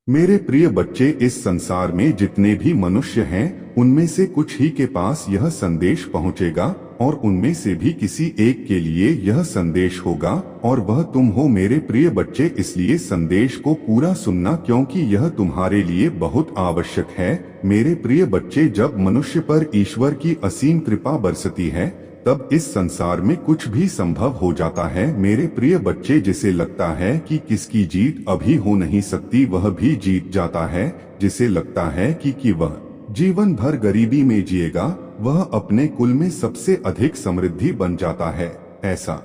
मेरे प्रिय बच्चे, इस संसार में जितने भी मनुष्य हैं, उनमें से कुछ ही के पास यह संदेश पहुंचेगा और उनमें से भी किसी एक के लिए यह संदेश होगा, और वह तुम हो मेरे प्रिय बच्चे। इसलिए संदेश को पूरा सुनना, क्योंकि यह तुम्हारे लिए बहुत आवश्यक है। मेरे प्रिय बच्चे, जब मनुष्य पर ईश्वर की असीम कृपा बरसती है, तब इस संसार में कुछ भी संभव हो जाता है। मेरे प्रिय बच्चे, जिसे लगता है कि किसकी जीत अभी हो नहीं सकती, वह भी जीत जाता है। जिसे लगता है कि वह जीवन भर गरीबी में जिएगा, वह अपने कुल में सबसे अधिक समृद्धि बन जाता है। ऐसा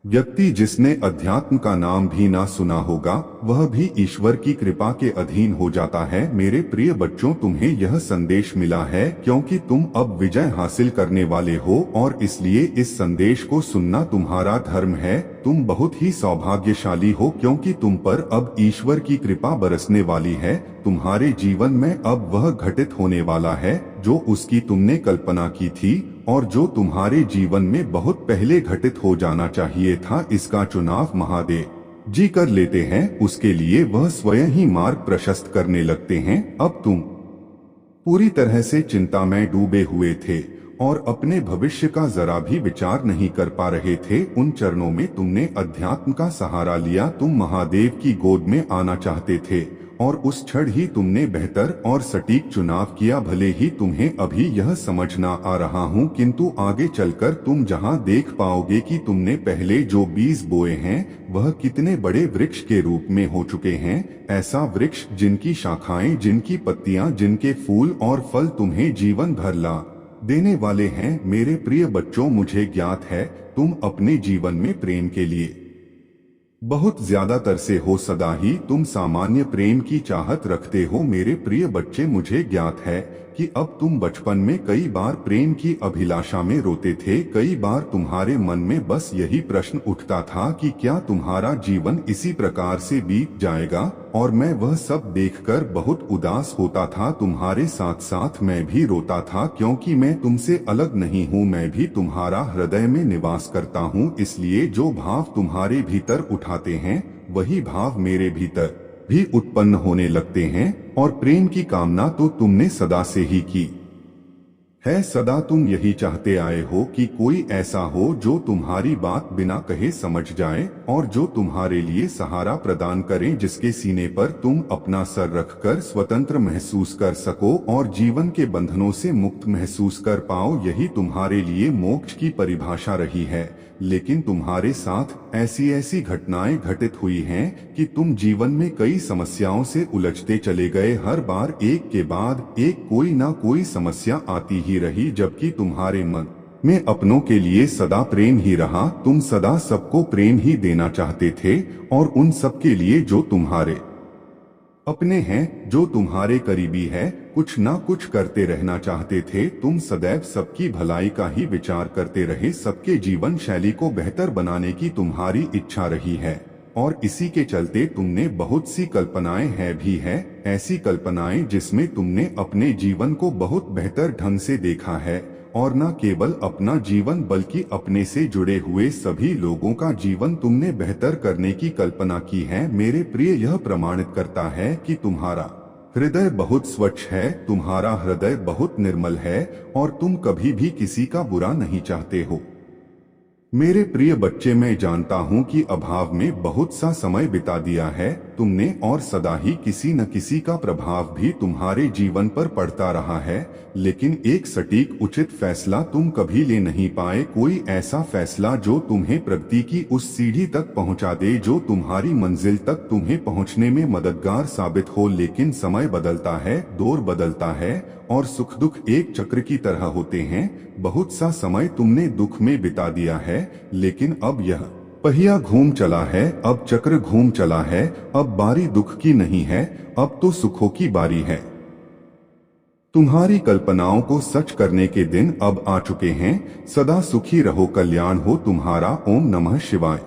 व्यक्ति जिसने अध्यात्म का नाम भी ना सुना होगा, वह भी ईश्वर की कृपा के अधीन हो जाता है। मेरे प्रिय बच्चों, तुम्हें यह संदेश मिला है क्योंकि तुम अब विजय हासिल करने वाले हो, और इसलिए इस संदेश को सुनना तुम्हारा धर्म है। तुम बहुत ही सौभाग्यशाली हो, क्योंकि तुम पर अब ईश्वर की कृपा बरसने वाली है। तुम्हारे जीवन में अब वह घटित होने वाला है जो उसकी तुमने कल्पना की थी, और जो तुम्हारे जीवन में बहुत पहले घटित हो जाना चाहिए था। इसका चुनाव महादेव जी कर लेते हैं, उसके लिए वह स्वयं ही मार्ग प्रशस्त करने लगते हैं। अब तुम पूरी तरह से चिंता में डूबे हुए थे और अपने भविष्य का जरा भी विचार नहीं कर पा रहे थे। उन चरणों में तुमने अध्यात्म का सहारा लिया। तुम महादेव की गोद में आना चाहते थे, और उस क्षण ही तुमने बेहतर और सटीक चुनाव किया। भले ही तुम्हें अभी यह समझ ना आ रहा हूँ, किंतु आगे चलकर तुम जहाँ देख पाओगे कि तुमने पहले जो बीज बोए हैं, वह कितने बड़े वृक्ष के रूप में हो चुके हैं। ऐसा वृक्ष जिनकी शाखाएं, जिनकी पत्तियां, जिनके फूल और फल तुम्हें जीवन भर ला देने वाले हैं। मेरे प्रिय बच्चों, मुझे ज्ञात है तुम अपने जीवन में प्रेम के लिए बहुत ज्यादा तरसे हो। सदा ही तुम सामान्य प्रेम की चाहत रखते हो। मेरे प्रिय बच्चे, मुझे ज्ञात है कि अब तुम बचपन में कई बार प्रेम की अभिलाषा में रोते थे। कई बार तुम्हारे मन में बस यही प्रश्न उठता था कि क्या तुम्हारा जीवन इसी प्रकार से बीत जाएगा, और मैं वह सब देखकर बहुत उदास होता था। तुम्हारे साथ साथ मैं भी रोता था, क्योंकि मैं तुमसे अलग नहीं हूँ, मैं भी तुम्हारा हृदय में निवास करता हूँ। इसलिए जो भाव तुम्हारे भीतर उठाते हैं, वही भाव मेरे भीतर भी उत्पन्न होने लगते हैं। और प्रेम की कामना तो तुमने सदा से ही की है। सदा तुम यही चाहते आए हो कि कोई ऐसा हो जो तुम्हारी बात बिना कहे समझ जाए, और जो तुम्हारे लिए सहारा प्रदान करे, जिसके सीने पर तुम अपना सर रखकर स्वतंत्र महसूस कर सको और जीवन के बंधनों से मुक्त महसूस कर पाओ। यही तुम्हारे लिए मोक्ष की परिभाषा रही है। लेकिन तुम्हारे साथ ऐसी ऐसी घटनाएं घटित हुई हैं कि तुम जीवन में कई समस्याओं से उलझते चले गए। हर बार एक के बाद एक कोई ना कोई समस्या आती ही रही, जबकि तुम्हारे मन में अपनों के लिए सदा प्रेम ही रहा। तुम सदा सबको प्रेम ही देना चाहते थे, और उन सब के लिए जो तुम्हारे अपने हैं, जो तुम्हारे करीबी है, कुछ ना कुछ करते रहना चाहते थे। तुम सदैव सबकी भलाई का ही विचार करते रहे। सबके जीवन शैली को बेहतर बनाने की तुम्हारी इच्छा रही है, और इसी के चलते तुमने बहुत सी कल्पनाएं हैं भी है। ऐसी कल्पनाएं जिसमें तुमने अपने जीवन को बहुत बेहतर ढंग से देखा है, और न केवल अपना जीवन बल्कि अपने से जुड़े हुए सभी लोगों का जीवन तुमने बेहतर करने की कल्पना की है। मेरे प्रिय, यह प्रमाणित करता है कि तुम्हारा हृदय बहुत स्वच्छ है, तुम्हारा हृदय बहुत निर्मल है, और तुम कभी भी किसी का बुरा नहीं चाहते हो। मेरे प्रिय बच्चे, मैं जानता हूँ कि अभाव में बहुत सा समय बिता दिया है तुमने, और सदा ही किसी न किसी का प्रभाव भी तुम्हारे जीवन पर पड़ता रहा है, लेकिन एक सटीक उचित फैसला तुम कभी ले नहीं पाए। कोई ऐसा फैसला जो तुम्हें प्रगति की उस सीढ़ी तक पहुँचा दे, जो तुम्हारी मंजिल तक तुम्हें पहुँचने में मददगार साबित हो। लेकिन समय बदलता है, दौर बदलता है, और सुख दुख एक चक्र की तरह होते हैं। बहुत सा समय तुमने दुख में बिता दिया है, लेकिन अब यह पहिया घूम चला है, अब चक्र घूम चला है। अब बारी दुख की नहीं है, अब तो सुखों की बारी है। तुम्हारी कल्पनाओं को सच करने के दिन अब आ चुके हैं। सदा सुखी रहो, कल्याण हो तुम्हारा। ओम नमः शिवाय।